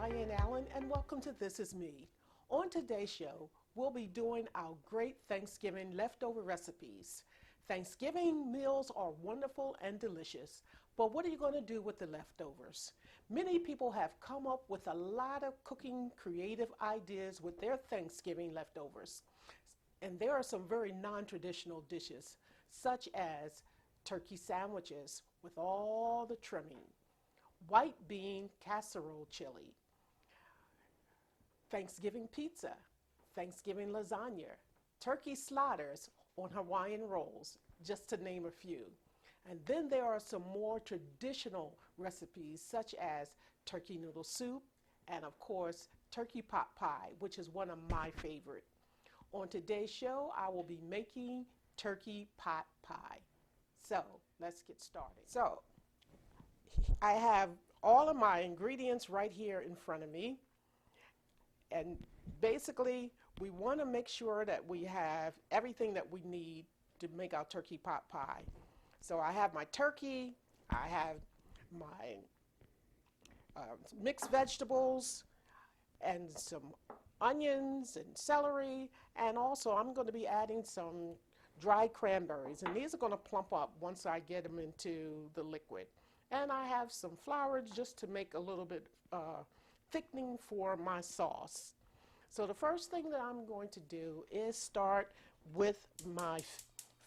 Diane Allen, and welcome to This Is Me. On today's show, we'll be doing our great Thanksgiving leftover recipes. Thanksgiving meals are wonderful and delicious, but what are you going to do with the leftovers? Many people have come up with a lot of cooking creative ideas with their Thanksgiving leftovers. And there are some very non-traditional dishes, such as turkey sandwiches with all the trimming, white bean casserole chili, Thanksgiving pizza, Thanksgiving lasagna, turkey sliders on Hawaiian rolls, just to name a few. And then there are some more traditional recipes such as turkey noodle soup and of course turkey pot pie, which is one of my favorite. On today's show, I will be making turkey pot pie. So let's get started. So I have all of my ingredients right here in front of me. And basically, we want to make sure that we have everything that we need to make our turkey pot pie. So I have my turkey, I have my mixed vegetables, and some onions and celery, and also I'm going to be adding some dried cranberries, and these are going to plump up once I get them into the liquid. And I have some flour just to make a little bit thickening for my sauce. So the first thing that I'm going to do is start with my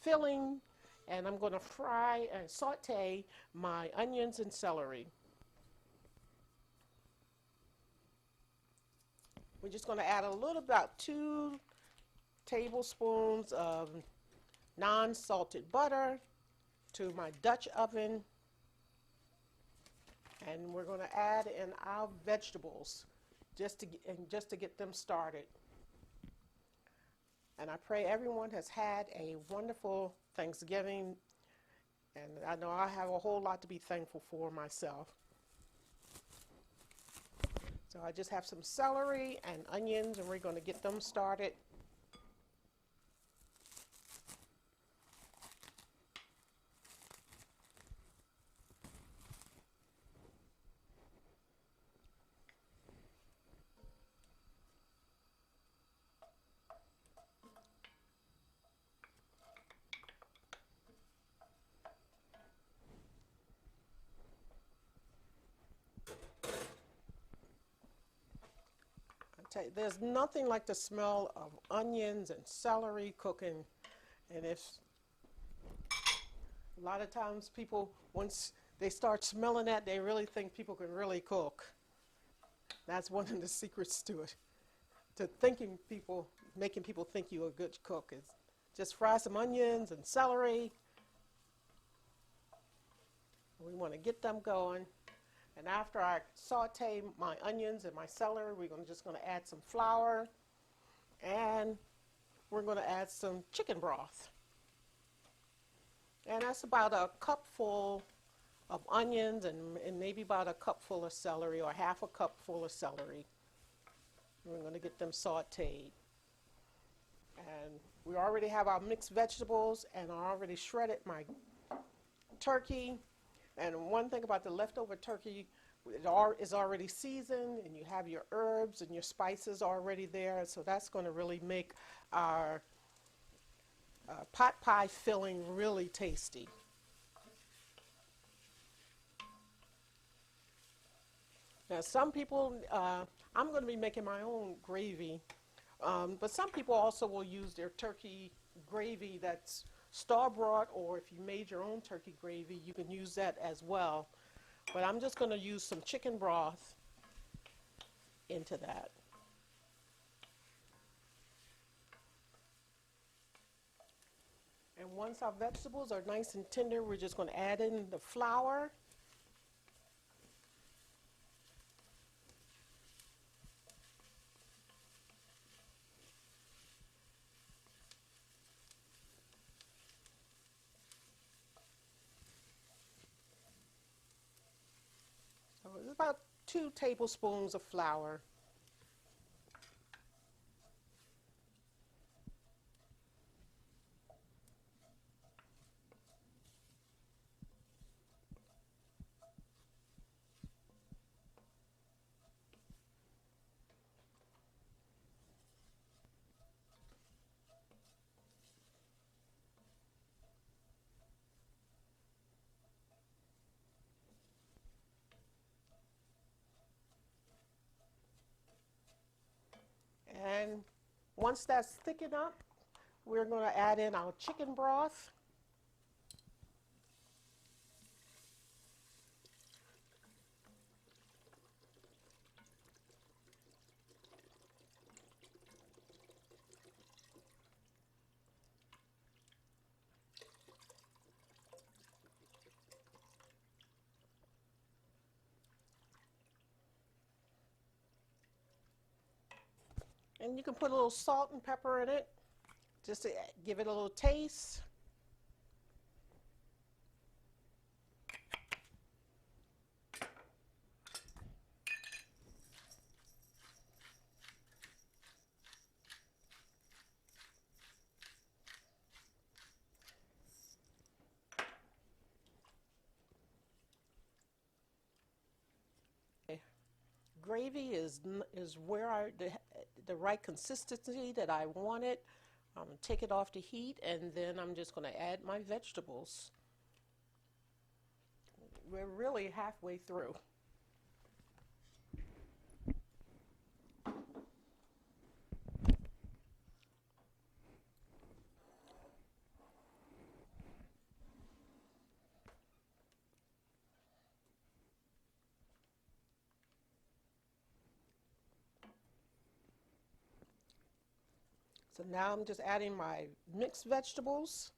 filling, and I'm going to fry and saute my onions and celery. We're just going to add a little, about 2 tablespoons of non-salted butter to my Dutch oven. And we're going to add in our vegetables just to get them started. And I pray everyone has had a wonderful Thanksgiving, and I know I have a whole lot to be thankful for myself. So I just have some celery and onions, and we're going to get them started. There's nothing like the smell of onions and celery cooking, and if a lot of times people, once they start smelling that, they really think people can really cook. That's one of the secrets to it, to making people think you're a good cook, is just fry some onions and celery. We want to get them going. And after I saute my onions and my celery, we're just going to add some flour, and we're going to add some chicken broth. And that's about a cupful of onions and maybe about a cupful of celery, or half a cupful of celery. We're going to get them sauteed. And we already have our mixed vegetables, and I already shredded my turkey. And one thing about the leftover turkey, it is already seasoned, and you have your herbs and your spices already there, so that's going to really make our pot pie filling really tasty. Now some people, I'm going to be making my own gravy, but some people also will use their turkey gravy that's store-bought, or if you made your own turkey gravy, you can use that as well. But I'm just going to use some chicken broth into that. And once our vegetables are nice and tender, we're just going to add in the flour. So it's about 2 tablespoons of flour. And once that's thickened up, we're going to add in our chicken broth. And you can put a little salt and pepper in it just to give it a little taste. Gravy is where the right consistency that I want it. I'm going to take it off the heat, and then I'm just going to add my vegetables. We're really halfway through. So now I'm just adding my mixed vegetables.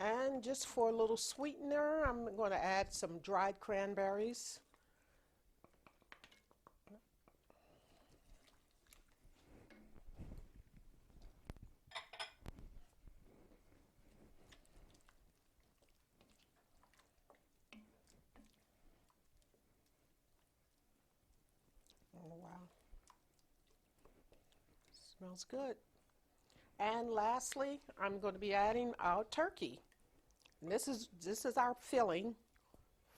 And just for a little sweetener, I'm going to add some dried cranberries. Oh, wow. Smells good. And lastly, I'm going to be adding our turkey. And this is our filling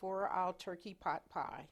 for our turkey pot pie.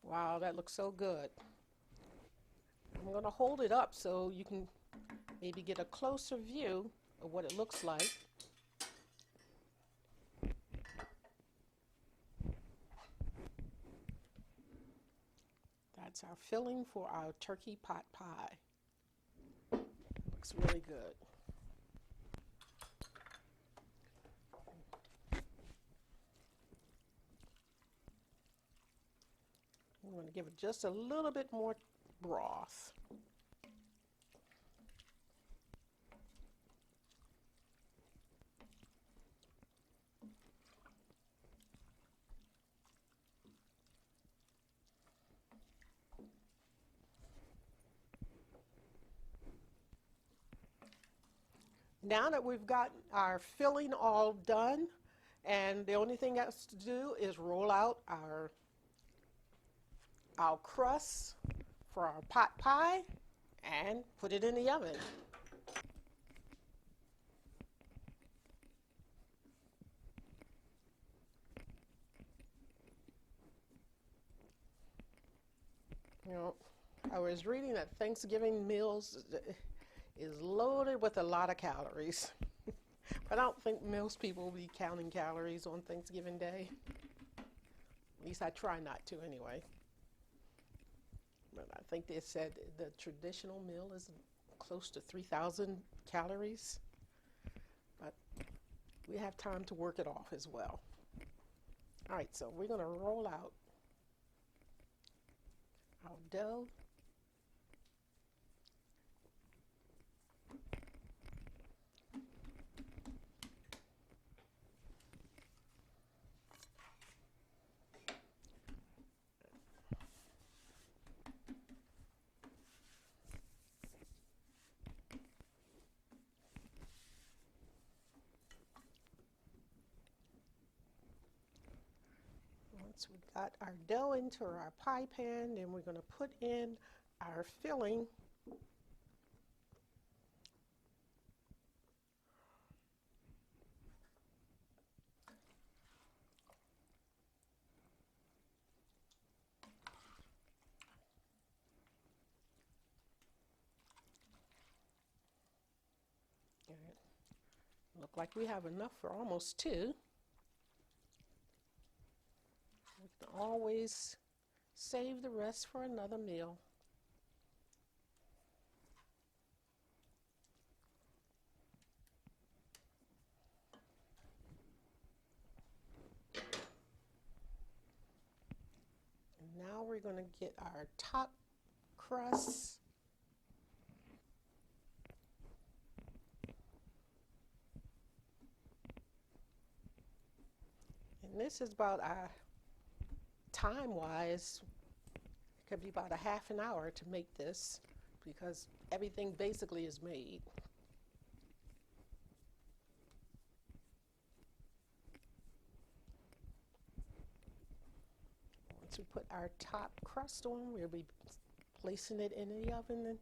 Wow, that looks so good. I'm going to hold it up so you can maybe get a closer view of what it looks like. That's our filling for our turkey pot pie. Looks really good. I'm going to give it just a little bit more broth. Now that we've got our filling all done, and the only thing else to do is roll out our crust for our pot pie and put it in the oven. You know, I was reading that Thanksgiving meals is loaded with a lot of calories. But I don't think most people will be counting calories on Thanksgiving Day. At least I try not to anyway. But I think they said the traditional meal is close to 3,000 calories. But we have time to work it off as well. All right, so we're going to roll out our dough. So we got our dough into our pie pan, and we're going to put in our filling. Look like we have enough for almost two. We can always save the rest for another meal. And now we're going to get our top crust. And this is about time-wise, it could be about a half an hour to make this because everything basically is made. Once we put our top crust on, we'll be placing it in the oven. And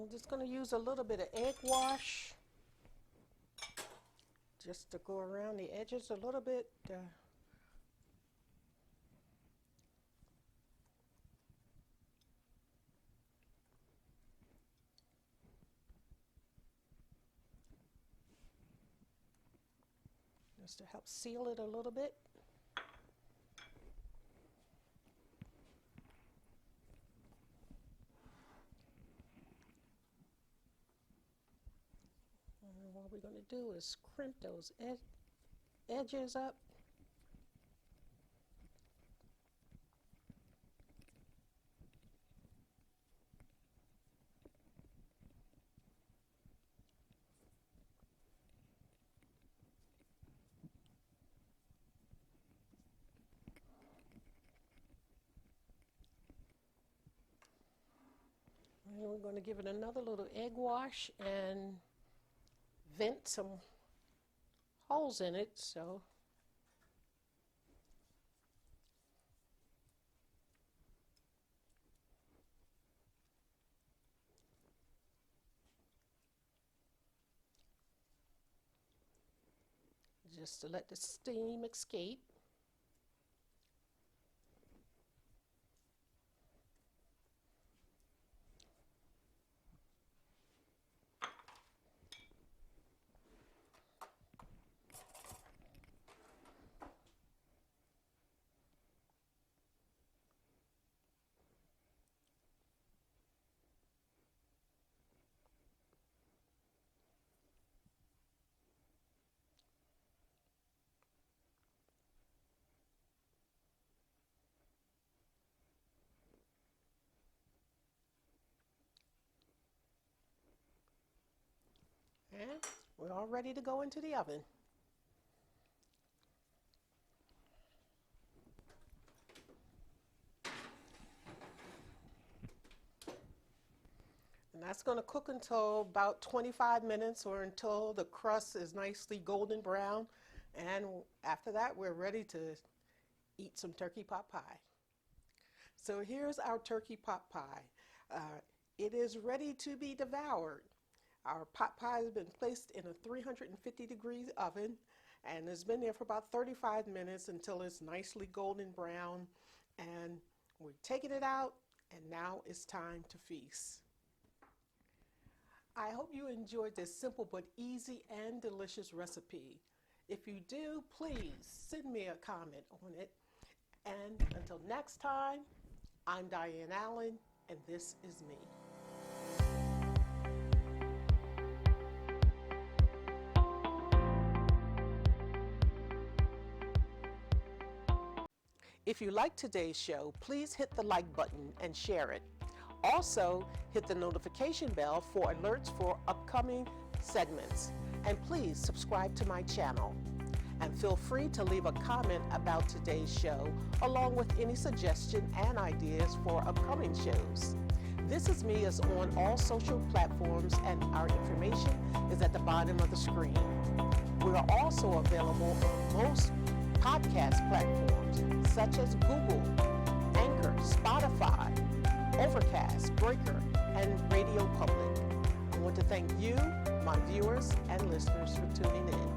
I'm just going to use a little bit of egg wash just to go around the edges a little bit. Just to help seal it a little bit. And what we're going to do is crimp those edges up. And we're going to give it another little egg wash and vent some holes in it. So just to let the steam escape. And we're all ready to go into the oven. And that's going to cook until about 25 minutes or until the crust is nicely golden brown. And after that, we're ready to eat some turkey pot pie. So here's our turkey pot pie. It is ready to be devoured. Our pot pie has been placed in a 350-degree oven and has been there for about 35 minutes until it's nicely golden brown. And we're taking it out, and now it's time to feast. I hope you enjoyed this simple but easy and delicious recipe. If you do, please send me a comment on it. And until next time, I'm Diane Allen, and this is me. If you like today's show, please hit the like button and share it. Also, hit the notification bell for alerts for upcoming segments. And please subscribe to my channel. And feel free to leave a comment about today's show, along with any suggestion and ideas for upcoming shows. This Is Me is on all social platforms, and our information is at the bottom of the screen. We are also available on most podcast platforms, such as Google, Anchor, Spotify, Overcast, Breaker, and Radio Public. I want to thank you, my viewers and listeners, for tuning in.